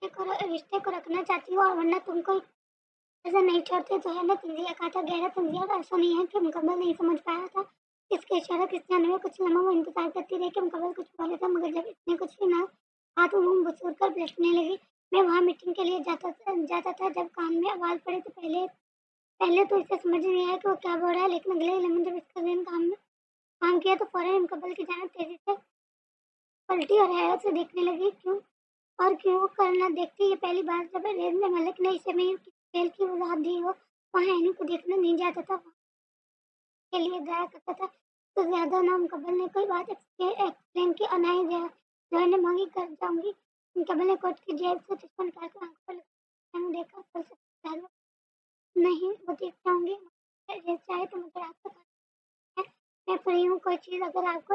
रिश्ते को रखना चाहती हो और वरना तुमको ऐसा नहीं छोड़ते तो है ना। तंजीया कहा था गहरा। तंजीया का ऐसा नहीं है कि मुकम्मल नहीं समझ पाया था इसके इशारा किस जाने में। कुछ लम्हों वो इंतजार करती रही कि मुकम्मल कुछ बोले था, मगर जब इसने कुछ भी ना हाथ मुंह बसूर कर बैठने लगी। मैं वहाँ मीटिंग के लिए जाता था। जब कान में आवाज़ पड़ी तो पहले पहले तो इसे समझ नहीं आया कि वो क्या बोल रहा है, लेकिन अगले ही लम्हे जब इसका ज़हन काम किया तो फ़ौरन मुकम्मल की जानिब तेज़ी से पलटी और हैरत से देखने लगी। क्यों करना देखती, ये पहली बार जब रेल में मलिक ने इसे में किसी खेल की वजाहत दी हो। वहाँ एनी को देखने नहीं जाता था, वहाँ के लिए जाया करता था। तो ज़्यादा ना मुकम्मल ने कोई बात एक्सप्लेन की और ना ही जो ने मांगी कर जाऊँगी। मुकम्मल ने कोट की जेब से चश्मा निकाल कर आंखों पर मैंने देखा कल से पहले नहीं वो देख जाऊँगी। चाहे तो मुझे आपको खाना है, मैं फ्री हूँ। कोई चीज़ अगर आपको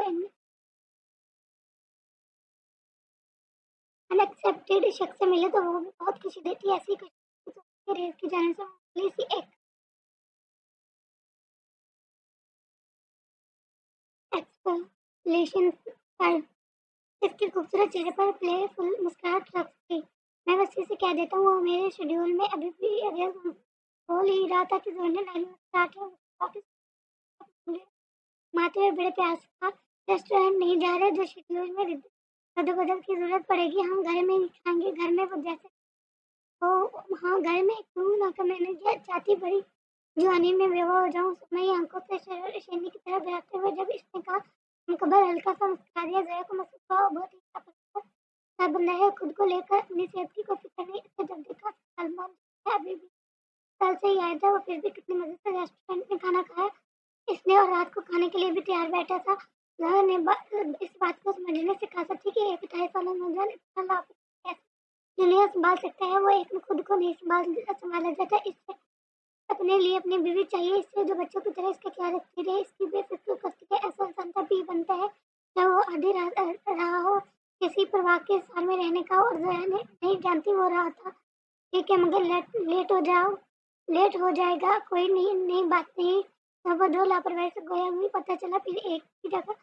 अनएक्सेप्टेड शख्स से मिले तो वो भी बहुत खुशी देती है। ऐसी खुशी तो रेस की जाने से मामूली सी एक्सप्लेनेशन पर इसके खूबसूरत चेहरे पर प्लेफुल मुस्कुराहट रख थी। मैं बस इसे कह देता हूँ वो मेरे शेड्यूल में अभी भी अरेंज बोल ही रहा था कि जोहर ने मुस्कुराहट है वापस माथे में बड़े प्यार से कहा, रेस्टोरेंट नहीं जा रहे जो शेड्यूल में रद्द-बदल की ज़रूरत पड़ेगी हम घर में ही खाएँगे। घर में वो जैसे हो हाँ, घर में क्यों ना। मैंने चाहती बड़ी जवानी में बेवा हो जाऊँ। मैं आंखों से शेरनी की तरह बहते हुए जब इसने कहा, मुकब्बल हल्का सा मुस्कुरा दिया। ज़ोया को महसूस हुआ वो बहुत ही सा बंदा है, खुद को लेकर अपनी सेहत की कोई फिक्र नहीं। इसने जब देखा सलमान है अभी भी कल से ही आया था, वो फिर भी कितनी मज़े से रेस्टोरेंट में खाना खाया इसने और रात को खाने के लिए भी तैयार बैठा था। ज़ोया ने इस बात को समझने से कहा था कि एक 28 साल नौजवान इतना लापरवाह कैसे दुनिया संभाल सकता है। वो एक में खुद को नहीं संभाला जाता। इससे अपने लिए अपनी बीवी चाहिए, इससे जो बच्चों की तरह इसका ख्याल रखती रहे, इसकी बेफिक्र करती है। ऐसा इंसान तभी बनता है जब वो आधी रात रहा हो किसी परवाह के सार में रहने का। और ज़ोया ने नहीं जानती वो रहा था। ठीक है मगर लेट हो जाएगा। कोई नहीं नई बात नहीं। सुबह दो लापरवाही से गोया हुई पता चला फिर एक ही जगह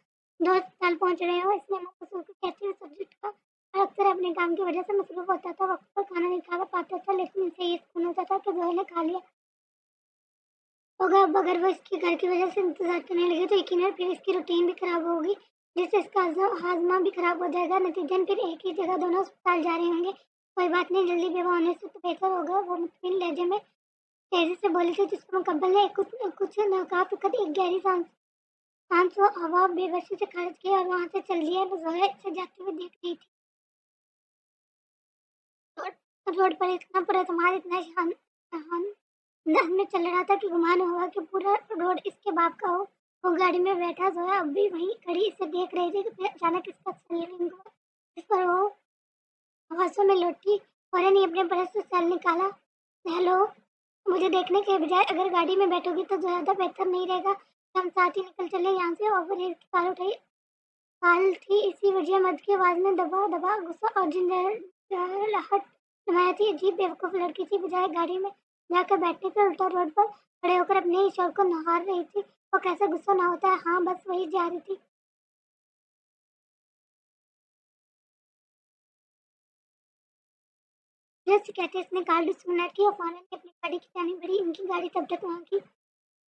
दो अस्पताल पहुंच रहे हो। इसने मुंह कसूर को कहते हुए सब्जेक्ट का और अक्सर अपने काम की वजह से मसरूफ होता था। वक्त पर खाना नहीं खा पाता था, लेकिन इसे ये सुकून होता था कि जोया ने खा लिया होगा। अब अगर वो इसके घर की वजह से इंतजार करने लगे तो यकीनन फिर इसकी रूटीन भी खराब होगी, जिससे इसका हाजमा भी खराब हो जाएगा। नतीजन फिर एक ही जगह दोनों अस्पताल जा रहे होंगे। कोई बात नहीं, जल्दी बेवा होने से तो बेहतर होगा। वो मुतमिन लहजे में तेजी से बोली थी, जिसको मुकब्बल ने कुछ न कहा। फिकत एक गहरी सांस व हवा बेबसी से खारिज किया और वहां से चल दिया। जोया इसे जाते हुए देख रही थी। रोड पर इतना पुरअतमाद इतना शान में चल रहा था कि गुमान हुआ कि पूरा रोड इसके बाप का हो। वो गाड़ी में बैठा जोया अब भी वहीं खड़ी इसे देख रही थी कि फिर अचानक इसका स्लीपिंग हुआ, जिस पर वो हवासों में लौटी। फौरन ही अपने पर्स से सेल निकाला। हेलो, मुझे देखने के बजाय अगर गाड़ी में बैठोगी तो ज़्यादा बेहतर नहीं रहेगा कि हम साथ ही निकल चले यहाँ से। ओवर की कार उठाई काल थी, इसी वजह मर्द की आवाज़ में दबा दबा गुस्सा और झंझलाहट नुमाया थी। अजीब बेवकूफ़ लड़की थी, बजाय गाड़ी में जाकर बैठने के उल्टा रोड पर खड़े होकर अपने ही शौक को निहार रही थी। वो कैसा गुस्सा ना होता है। हाँ बस वही जा रही थी। जैसे कहते इसने कार डिस्कनेक्ट की और फौरन ही अपनी गाड़ी की जानी बढ़ी। इनकी गाड़ी तब तक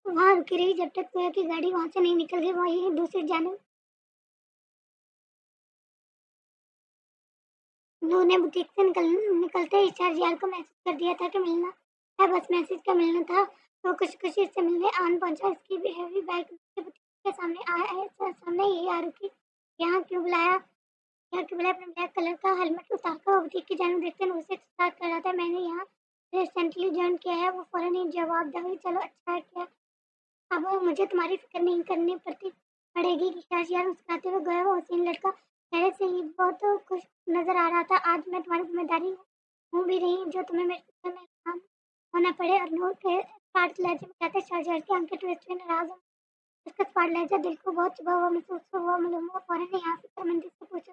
वहाँ रुकी रही जब तक जोया की गाड़ी वहाँ से नहीं निकल गई। वहीं दूसरी जानब नूर ने बुटीक से निकलते ही चार्जियार को मैसेज कर दिया था कि मिलना है। बस मैसेज का मिलना था। वो खुशी से मिलने आन पहुंचा। इसकी भी हैवी बाइक बुटीक के सामने सामने यही आ रुकी। यहाँ क्यों बुलाया यहाँ क्यों बुलाया? अपने ब्लैक कलर का हेलमेट उतार कर वो बुटीक की जानब देखते हुए उसे स्टार्ट कर रहा था। मैंने यहाँ रिसेंटली ज्वाइन किया है। वो फौरन ही जवाब दे हुई, चलो अच्छा है क्या अब मुझे तुम्हारी फिक्र नहीं करनी पड़ती पड़ेगी। कि शाजियार मुस्कुराते हुए गया। वो हसीन लड़का पहले से ही बहुत खुश नजर आ रहा था। आज मैं तुम्हारी जिम्मेदारी हूँ भी रही जो तुम्हें मेरे फिक्र में काम होना पड़े। और नूर के स्पार्ट लहजे में कहते शाजियार की आंखें ट्विस्ट हुई, नाराज हो। उसका स्पार्ट लहजा दिल को बहुत चुभा हुआ महसूस हुआ। मालूम हुआ फौरन ही यहाँ फिक्रमंदी से पूछा,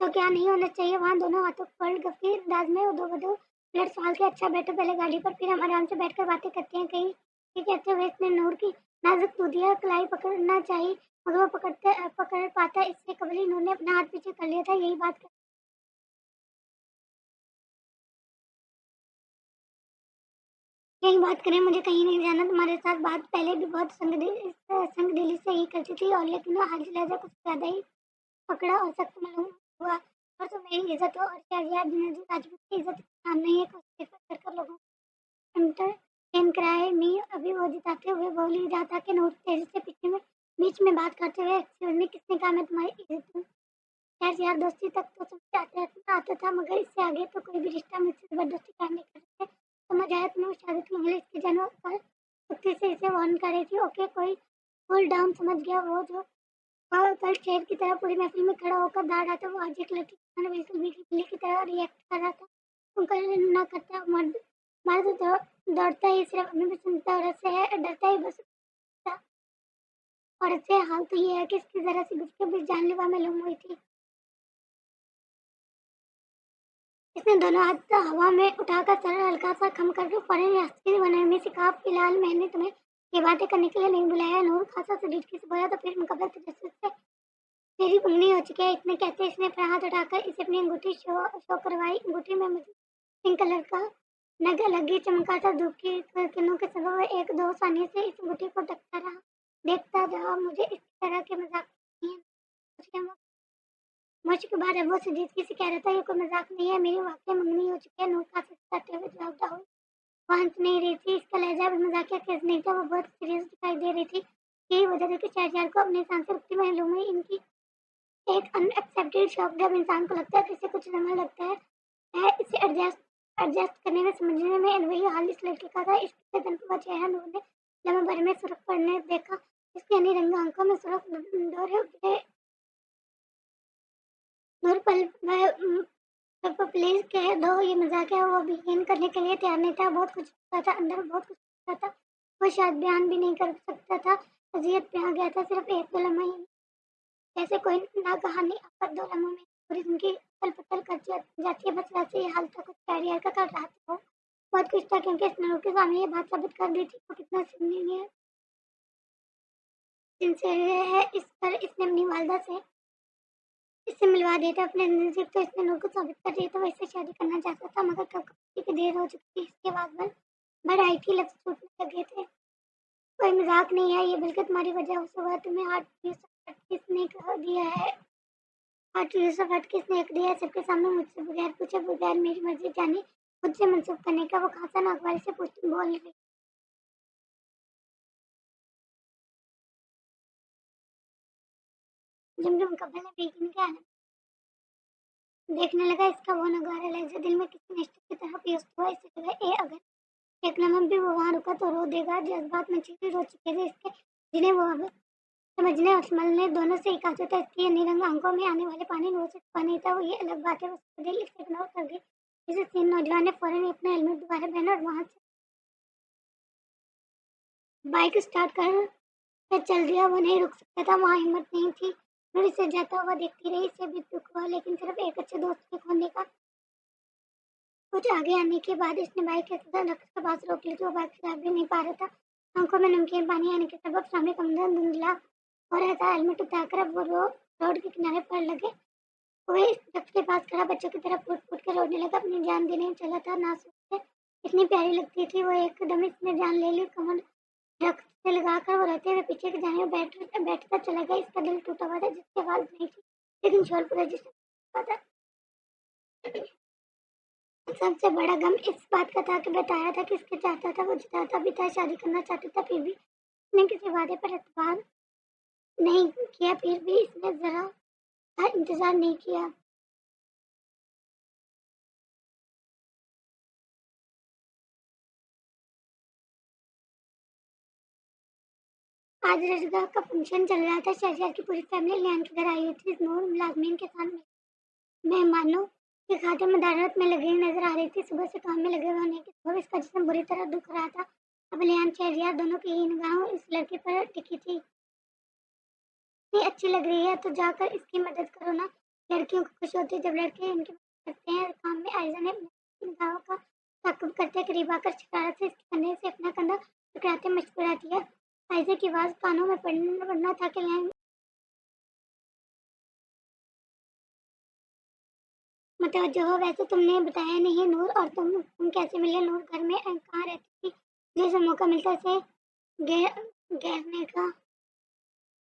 तो क्या नहीं होना चाहिए? वहाँ दोनों हाथों पर गंभीर अंदाज में दो बदो मिनट सवाल के, अच्छा बैठो पहले गाड़ी पर, फिर हम आराम से बैठकर बातें करते हैं कहीं। ये कहते हुए इसने नूर की नाजुक दूधिया कलाई पकड़ना चाहिए, मगर वो पकड़ पाता इससे कबल ही नूर ने अपना हाथ पीछे कर लिया था। यही बात यही बात करें, मुझे कहीं नहीं जाना, तुम्हारे साथ बात पहले भी बहुत संग दिली से ही करती थी, और लेकिन वो हाजिर लहजा कुछ ज़्यादा ही पकड़ा और सख्त मालूम हुआ। और तो मेरी इज्जत हो और क्या याद नजीर राजपूत की इज्जत का नाम नहीं है कुछ सिफर कर लोगों को एंटरटेन कराए। मी अभी वो जिताते हुए बोल ही जाता कि नोट तेजी से पीछे में बीच में बात करते हुए, एक्सक्यूज मी, किसने कहा मैं तुम्हारी इज्जत हूँ? खैर यार, दोस्ती तक तो समझ आता था, मगर इससे आगे तो कोई भी रिश्ता मुझसे जबरदस्ती कायम नहीं कर सकते। समझ आया तुम्हें शादी की उंगली इसके जानवर पर सख्ती से इसे वार्न कर रही थी। ओके, कोई कूल डाउन, समझ गया। वो जो वह कल शेर की तरह पूरी महफिल में खड़ा होकर दाड़ रहा था, वो आज एक लड़की की तरह बिल्कुल भी बिल्ली की तरह रिएक्ट कर रहा था। उनका ना करता मर्द मर्द दौड़ता ही सिर्फ अपनी पसंदीदा औरत से है, डरता ही बस औरत से। हाल तो ये है कि इसकी जरा सी गुफ्तगू भी जानलेवा मालूम हुई थी। इसने दोनों हाथ हवा में उठाकर सर हल्का सा खम कर फौरन हंसी बनाने से कहा, फिलहाल मैंने तुम्हें ये बातें करने के लिए नहीं बुलाया। नूर खासा से बोला, तो फिर मुकबल तजस्सुस से मेरी उंगली हो चुकी है। इतने कहते इसने अपना हाथ उठाकर इसे अपनी अंगूठी शो करवाई। अंगूठी में मुझे पिंक कलर का नग लगी चमकाता धूप की किरणों के सबब एक दो सानिए से इस अंगूठी को देखता रहा। मुझे इस तरह के मजाक नहीं है। मुझ के बाद वो संजीदगी से कह रहा था, ये कोई मजाक नहीं है, मेरी वाकई मंगनी हो चुकी है। नोट का करते हुए जवाब हुई। वो हंस नहीं रही थी, इसका लहजा भी मजाकिया केस नहीं था, वो बहुत सीरियस दिखाई दे रही थी। यही वजह थी कि शहजाद को अपने इंसान से उठती महलों में इनकी एक अनएक्सेप्टेड शौक। जब इंसान को लगता है कि इसे कुछ समय लगता है इसे एडजस्ट करने में, समझने में। वही हाल इस लड़के का था। इसके तन पर चेहरा नूर ने लम्हे भर में सुर्ख पड़ने देखा। इसकी हनी रंग आंखों में सुर्ख दौरे उठे। नूर पापा प्लीज कह दो ये मजाक है। वो भी यकीन करने के लिए तैयार नहीं था। बहुत कुछ होता था अंदर, बहुत कुछ होता था। वो शायद बयान भी नहीं कर सकता था। अजियत पे आ गया था सिर्फ एक दो लम्हा ही, जैसे कोई नागहानी आफत दो लम्हों में पूरी जिंदगी पल पतल कर जाती है। बस वैसे ही हाल था कुछ कैरियर का कर रहा था वो। बहुत कुछ था, क्योंकि इस नूर के सामने ये बात साबित कर दी थी वो कितना सिंसियर है। इस पर इसने अपनी वालदा से इससे मिलवा दिया था अपने नज़दीक, तो इसने नूर को साबित कर दिया था वो इससे शादी करना चाहता था। मगर कब की देर हो चुकी थी। इसके बाद बढ़ आई थी, लफ्ज़ छूटने लगे थे। कोई मजाक नहीं है ये, बल्कि तुम्हारी वजह से हुआ। तुम्हें हार्ट किसने कह दिया है? हार्ट यूसुफ किसने एक दिया है सबके सामने, मुझसे बगैर पूछे, बगैर मेरी मर्जी जाने, खुद से मनसूख करने का। वो खासा नागवारी से पूछती बोल रही। झुमझुम कपल ने बेगिन के आनंद देखने लगा। इसका वो नगारा लहजा दिल में किसी निश्चित की तरह पेस्ट हुआ। इसे लगा अगर एक लम्हा भी वो वहाँ रुका तो रो देगा। जज्बात में चीज़ें रो चुके थे इसके, जिन्हें वो अब समझने और संभलने दोनों से इकाजो था। इसकी नीरंग आंखों में आने वाले पानी नूर से छुपा नहीं था। वो ये अलग बात है, उसका दिल इसे इग्नोर कर गई। इसे सीन नौजवान ने फौरन अपना हेलमेट दोबारा पहना और वहाँ से बाइक स्टार्ट कर चल दिया। वो नहीं रुक सकता था, वहाँ हिम्मत नहीं थी। नूर इसे जाता हुआ देखती रही। इसे भी दुख हुआ, लेकिन सिर्फ एक अच्छे दोस्त के खोने का। कुछ आगे आने के बाद इसने बाइक एक दरख्त के पास रोक ली, जो बाइक चला भी नहीं पा रहा था। आंखों में नमकीन पानी आने के सबब सामने कमरा धुंधला हो रहा था। हेलमेट उतारकर अब वो रोड के किनारे पर लगे हुए इस दरख्त के पास खड़ा बच्चों की तरह फूट फूट कर रोने लगा। अपनी जान देने चला था। नाजुक से इतनी प्यारी लगती थी वो, एकदम इसने जान ले ली। कमर दरख्त से लगाकर वो रहते हुए पीछे की जाने बैठता चला गया। इसका दिल टूटा हुआ था, जिसके आवाज नहीं थी, लेकिन शोर पूरा जिसने था। सबसे बड़ा गम इस बात का था कि बताया था किसके चाहता था, वो चाहता भी था, शादी करना चाहता था, फिर भी इसने किसी वादे पर एतबार नहीं किया। फिर भी इसने जरा इंतजार नहीं किया। आज रजगा का फंक्शन चल रहा था। शहजाद की पूरी फैमिली लियान के घर आई हुई थी। नूर मुलाजमीन के साथ मेहमानों के खातिर मदारत में लगी नजर आ रही थी। सुबह से काम में लगे होने के सबब इसका जिस्म बुरी तरह दुख रहा था। अब लियान शहरियार दोनों की ही निगाहों इस लड़के पर टिकी थी। इतनी अच्छी लग रही है तो जाकर इसकी मदद करो ना। लड़कियों को खुश होती है जब लड़के इनकी मदद करते हैं काम में। आयजा ने अपनी निगाहों का ताक़ुब करते करीब आकर शरारत से इसके कंधे से अपना कंधा टकराते मशवरा दिया। आयजा की आवाज़ कानों में पड़ना था कि लियान मुतवज्जो हो। वैसे तुमने बताया नहीं नूर, और तुम कैसे मिले? नूर घर में कहाँ रहती थी? जैसे मौका मिलता है इसे घेरने का।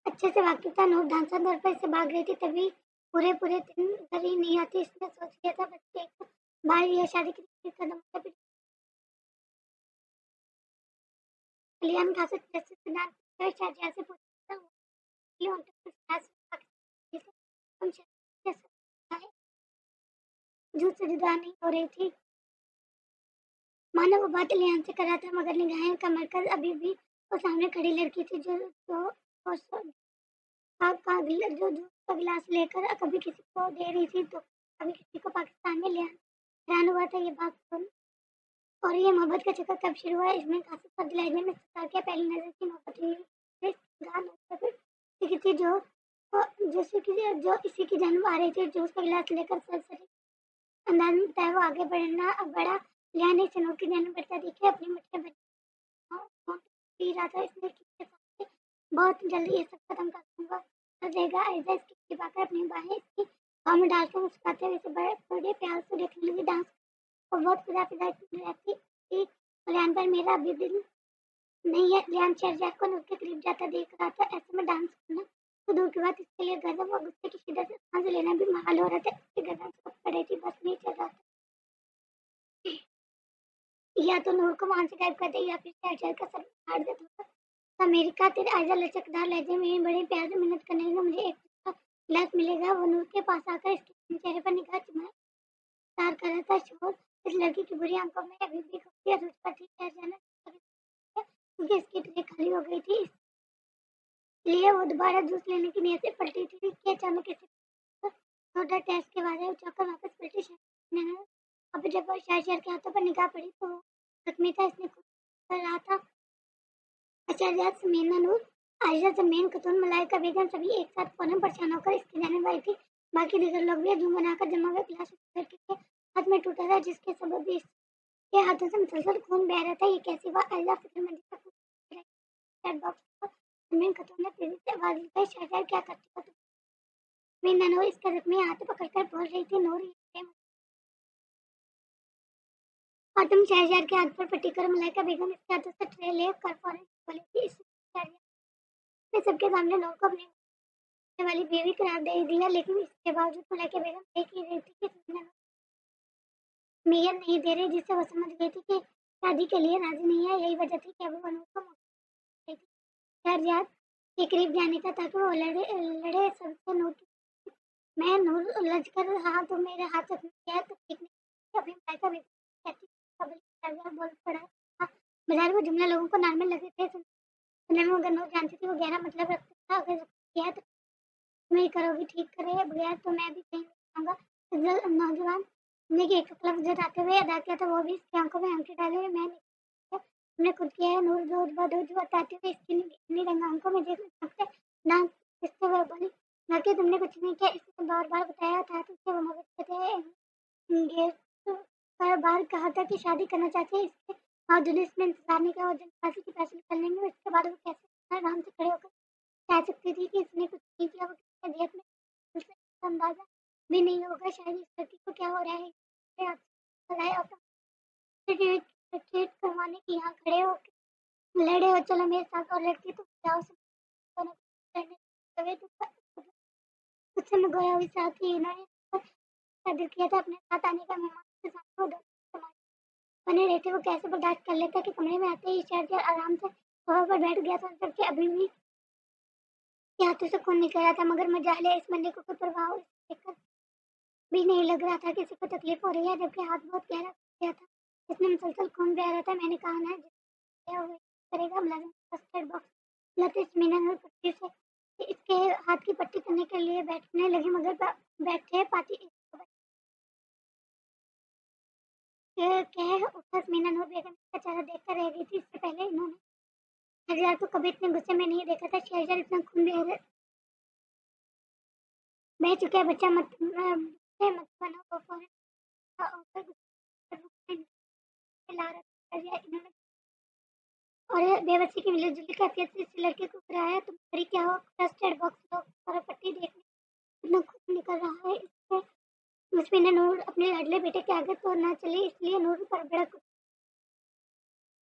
अच्छे से वाकिफ था, नूर धांसा दर पर से भाग रही थी, तभी पूरे पूरे दिन घर ही नहीं आती। इसने सोच लिया था बच्चे एक बार यह शादी की कदम से लियान खा सकते शाहजहाँ से पूछता हूँ झूठ से जुदा नहीं हो रही थी। मानो वो बात लियान से कर रहा था, मगर निगाहें का मरकज अभी भी वो सामने खड़ी लड़की थी जो जो जूस का गिलास लेकर कभी किसी को दे रही थी तो कभी किसी को। पाकिस्तान में लिया हैरान हुआ था ये बात सुन। और ये मोहब्बत का चक्कर कब शुरू हुआ, इसमें काफी सब दिलाने में सरकार क्या पहली नजर की मोहब्बत हुई थी जो जो इसी की जन्म आ रही थी। जूस का गिलास लेकर सरसरी अंदाज में तय वो आगे बढ़ना बड़ा लिया ने चनों की जन्म बढ़ता दिखे अपनी मुट्ठी में पी रहा था। इसने किसके साथ बहुत जल्दी ये सब खत्म कर दूंगा, कर देगा। ऐसा इसकी छिपाकर अपनी बाहें इसकी बाहों में डालकर मुस्कुराते हुए इसे बड़े प्यार से देखने लगी। डांस को बहुत फिदा फिदा रहती थी। लियान पर मेरा अभी दिल नहीं है। लियान शहरजाद को नूर के करीब जाता देख रहा था। ऐसे में डांस करना तो दूर की बात, इसके लिए गजब और गुस्से की शिद्दत से सांस लेना भी महाल हो रहा था। इसकी गर्दन से पड़े थी, बस नहीं चल रहा था। या तो नूर को वहां से गायब कर दे या फिर शहरजाद का सर फाड़ दे। अमेरिका तेरे आयजा लचकदार लहजे में बड़े प्यार से मिन्नत करने लगा, मुझे एक गिलास मिलेगा। वो नूर के पास आकर इसके चेहरे पर निगाह चमकदार कर रहा था। शोर इस लड़की की बुरी आंखों में अभी भी खूबसूरत उस पर थी। अचानक क्योंकि इसकी ट्रे खाली हो गई थी, इसलिए वो दोबारा जूस लेने की नीयत से पलटी थी कि अचानक इसे छोटा टेस्ट के बाद चौकर वापस पलटी। अब जब शहर के हाथों पर निगाह पड़ी तो वो जख्मी था। इसने खुद कर रहा था। आचार्य समीना नूर, आयशा जमीन, खतून, मलाइका बेगम सभी एक साथ फौरन परेशान होकर इसकी जाने वाली थी। बाकी दीगर लोग भी झूम बनाकर जमा हुए गिलास के हाथ में टूटा था, जिसके सबब भी इसके हाथों से मुसलसल खून बह रहा था। ये कैसी बात, आयशा फिक्रमंदी से चैट बॉक्स पर जमीन खतून ने तेजी से आवाज लगाई, शाहजहां क्या करती हो तुम? मीना नूर इसका जख्मी हाथ पकड़कर बोल रही थी, नूर और तुम शहजाद के हाथ पर पट्टी करो। मलाइका बेगम इसके हाथों से ट्रे ले कर फौरन बोली थी, इसने सबके सामने नूर को अपनी वाली बीवी करार दे दिया। लेकिन इसके बावजूद मलाइका बेगम देख ही रही थी कि मेयर नहीं दे रही, जिससे वो समझ गई थी कि शादी के लिए राजी नहीं है। यही वजह थी कि अभी वो नूर को मौका थी शहजाद के करीब जाने का, ताकि वो लड़े सबसे। नूर मैं नूर उलझ कर रहा तो मेरे हाथ से किया तो ठीक नहीं। अभी मलाइका बेगम बोल पड़ा था। बाजार वो जुमला लोगों को नॉर्मल लगे थे सुनने में, मगर नूर जानती थी वो गहरा मतलब रखता था। अगर किया तो तुम ही करोगी, ठीक करे बगैर तो मैं भी कहीं नहीं जाऊंगा। नौजवान ने एक लफ्ज जताते हुए अदा किया था, वो भी इसकी आंखों में आंखें डाले हुए। मैं तुमने खुद किया है। नूर दूध बदूध बताते हुए इसकी नीली रंग आंखों में देखते डांस इससे हुए बोली, बाकी तुमने कुछ नहीं किया, इसने बार बार बताया था तुझसे वो मोहब्बत करते पर बार कहा था कि शादी करना चाहते हैं। इसके बावजूद इसमें इंतजार नहीं किया और जब फांसी की फैसले कर लेंगे उसके बाद वो कैसे आराम से खड़े होकर कह सकती थी कि इसने कुछ नहीं किया। वो किसके जेब में उससे अंदाजा भी नहीं होगा शायद इस लड़की को क्या हो रहा है। ट्रीट करवाने की यहाँ खड़े हो लड़े हो, चलो मेरे साथ। और लड़की तुम जाओ उससे गोया हुई साथ ही इन्होंने शादी किया था। अपने साथ आने का मेहमान के साथ वो बने रहते। वो कैसे बर्दाश्त कर लेता कि कमरे में आते ही शहर आराम से सोफा पर बैठ गया था, जबकि अभी भी हाथों से खून निकल रहा था। मगर मजाले इस बंदे को कोई परवाह देखकर भी नहीं लग रहा था किसी को तकलीफ हो रही है, जबकि हाथ बहुत गहरा गया था। इसमें मुसलसल खून बह रहा था। मैंने कहा ना करेगा मुलाजिम फर्स्ट बॉक्स लतीश मीना पट्टी से इसके हाथ की पट्टी करने के लिए बैठने लगी, मगर बैठे पाती कह उठा। मीना नूर बेगम का चेहरा देखकर रह गई थी। इससे पहले इन्होंने शहजाद को कभी इतने गुस्से में नहीं देखा था। शहजाद इतना खून बह चुका है, बच्चा मत बनो। वो फौरन ला रहा इन्होंने और बेबसी की मिली-जुली कैफियत से इस लड़के को गिराया। तुम खड़ी क्या हो? फर्स्ट बॉक्स लो और पट्टी देखने इतना खून निकल रहा है। इससे मुझमें नूर अपने लाडले बेटे के आगे तो ना चली, इसलिए नूर पर भड़क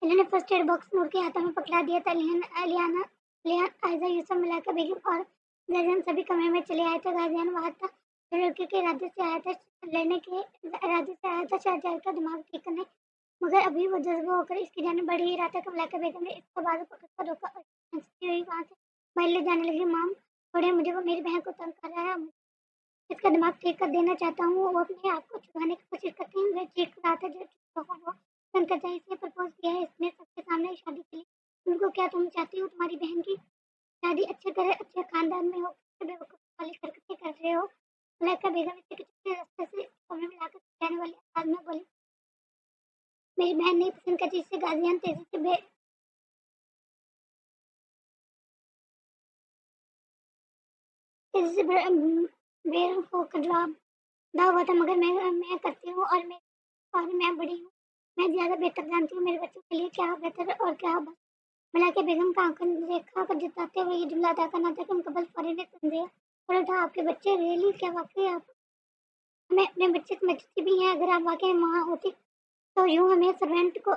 इन्होंने फर्स्ट एड बॉक्स नूर के हाथों में पकड़ा दिया था। लियाना, लियान, आयजा, यूसुफ, मलाइका बेगम और गाजियान सभी कमरे में चले आए थे। गाजियान वहाँ था जो लड़के के इरादे से आया था, लड़ने के इरादे से आया था, शाहजहां का दिमाग ठीक करने, मगर अभी वो जज्बा होकर इसकी जान बढ़ ही रहा था कि मलाइका बेगम ने इसका बाजू पकड़कर रोका और हंसती हुई वहाँ से बाहर ले जाने लगी। माम छोड़े मुझे, वो मेरी बहन को तंग कर रहा है, इसका दिमाग ठीक कर देना चाहता हूँ। वो अपने आप को छुड़ाने की कोशिश करती है। वह चीख रहा था जब वो शंकर इसने प्रपोज किया है, इसने सबके सामने शादी के लिए। उनको क्या तुम चाहती हो तुम्हारी बहन की शादी अच्छे घर अच्छे खानदान में हो, बेवकूफ़ वाली हरकतें कर रहे हो। मलाइका बेगम इसे किसी रास्ते से कमरे में लाकर जाने वाले आवाज में बोली, मेरी बहन नहीं पसंद करती इसे। गाजियान तेजी से बेर होकर जवाब दा हुआ था, मगर मैं करती हूँ और मैं बड़ी हूँ, मैं ज़्यादा बेहतर जानती हूँ मेरे बच्चों के लिए क्या बेहतर है और क्या बस। मलाइका बेगम का आंखों रेखा पर जताते हुए ये जुमला अदा करना था कि उनका बल फौरन ने सुन लिया और उठा, आपके बच्चे रियली क्या वाकई आप हमें अपने बच्चे समझती भी हैं? अगर आप वाकई माँ होती तो यूं हमें सर्वेंट को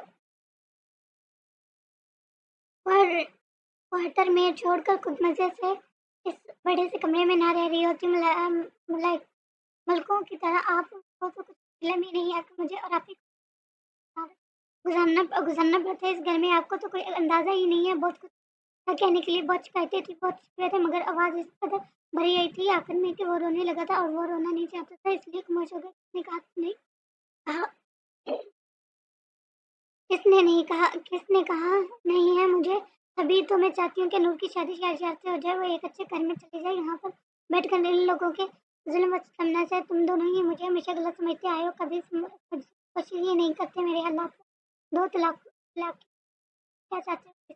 और क्वार्टर में छोड़कर खुद मजे से इस बड़े से कमरे में ना रह रही होती। मलाई मलकों की तरह आपको तो कुछ इल्म ही नहीं है कि मुझे और आप ही गुजारना गुजारना पड़ता है इस घर में। आपको तो कोई अंदाजा ही नहीं है। बहुत कुछ था कहने के लिए, बहुत शिकायतें थी, बहुत शिकायत थे, मगर आवाज़ इस कदर भरी आई थी आखिर में कि वो रोने लगा था और वो रोना नहीं चाहता था, इसलिए खामोश हो गया। कहा किसने कहा नहीं है मुझे? तभी तो मैं चाहती हूँ कि नूर की शादी शाहजहां से हो जाए, वो एक अच्छे घर में चली जाए। यहाँ पर बैठकर इन लोगों के जुल्म व सितम से तुम दोनों ही मुझे हमेशा गलत समझते आए हो, कभी कोशिश ही नहीं करते मेरे हालात को। 2 तलाक तलाक क्या चाहते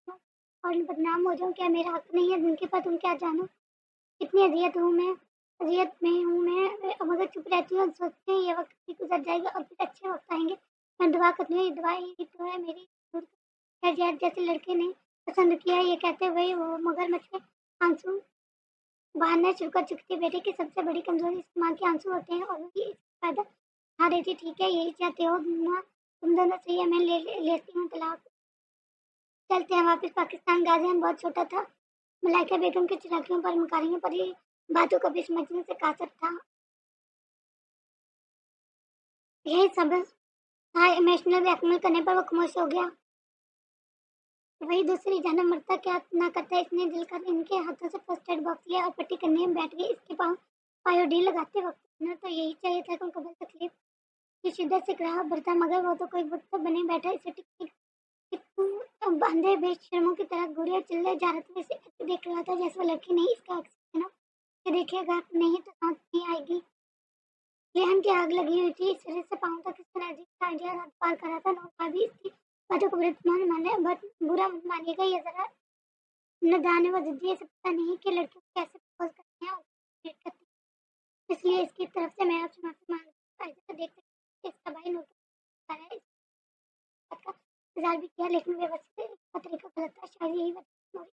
हो और बदनाम हो जाऊँ? क्या मेरा हक नहीं है जिनके पास? तुम क्या जानो कितनी अजियत में हूँ मैं, मगर चुप रहती हूँ और सोचती हूँ ये वक्त भी गुजर जाएगा और फिर अच्छे वक्त आएंगे। मैं दुआ करती हूँ, ये दुआ ही तो है मेरी। शाहजहां जैसे लड़के ने पसंद किया है, ये कहते हुए वो मगरमच्छ में आंसू बहाना शुरू कर चुकी थी। बेटे की सबसे बड़ी कमजोरी इसकी माँ के आंसू होते हैं और वही इसका फायदा उठा रही थी। ठीक है, यही चाहते हो ना तुम दोनों? सही है, मैं लेती हूँ तलाक, चलते हैं वापस पाकिस्तान। गाजियान बहुत छोटा था, मलाइका बेगम की चालाकियों पर मकारियों पर ही बातों को भी समझने से कासर था। यही सबक था। इमोशनल ब्लैकमेल करने पर वो खामोश हो गया। वही दूसरी जानब मरता क्या ना करता, इसने जलकर इनके हाथों से फर्स्ट एड बॉक्स लिया और पट्टी करने में बैठ गई। इसके पाँव पायोडीन लगाते वक्त न तो यही चाहिए था कि उनको बल तकलीफ की शिद्दत से ग्राह बढ़ता, मगर वो तो कोई बुत तो बने बैठा इसे टिक टिक टिक बांधे बेशर्मों की तरह घूरे चले जा रहे थे। इसे ऐसे देख रहा था जैसे वो लड़की नहीं इसका अक्स है ना, कि देखेगा नहीं तो सांस नहीं आएगी। लेहन की आग लगी हुई थी, सिर से पाँव तक इस एनर्जी का आइडिया रात पार कर रहा था। नौका भी इसकी बातों को बुरा मत मानिएगा, ये जरा नादान है, वो जिद्दी है, इसे पता नहीं कि लड़कियों को कैसे प्रपोज करते हैं और ट्रीट करते हैं। इसलिए इसकी तरफ से मैं आपसे माफी मांगती हूँ। ऐसे तो देख सकते हैं इसका भाई नौकर है, इस बात का इंतजार भी किया, लेकिन व्यवस्थित इसका तरीका गलत था। शायद यही वजह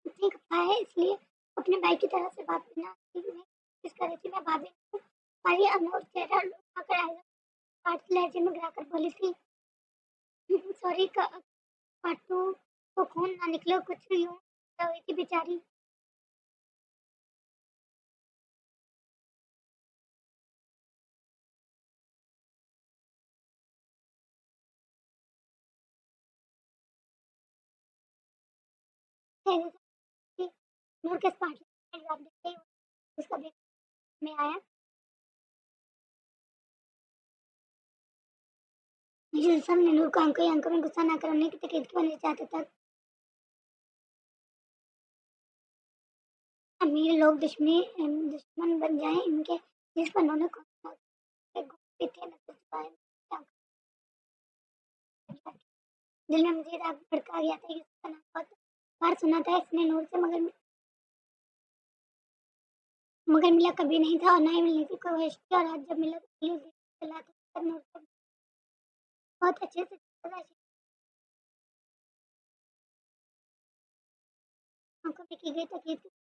इतनी खफा है, इसलिए अपने भाई की तरफ से बात करना कोशिश कर रही थी। मैं भाभी को भाई अनोर चेहरा उठाकर आएगा पार्ट लहजे में गिराकर बोली थी, सॉरी काटू तो खून ना निकलो, कुछ यूं हुई थी बेचारी। कि नूर के पार्ट जवाब देते ही उसका बेटा में आया। यूसुफ ने नूर को आंखों में गुस्सा ना कर उन्हें की तकलीफ बनना चाहता था। अमीर लोग दुश्मन बन जाएं इनके, जिस पर उन्होंने घूमते थे न कुछ पाए। दिल में मजीद आग भड़का गया था। यूसुफ का नाम बहुत बार सुना था इसने नूर से, मगर मिला कभी नहीं था और ना ही मिलने की कोशिश की। और आज जब मिला तो दिल चला था नूर को बहुत अच्छे से आंखों में की गई तकलीफ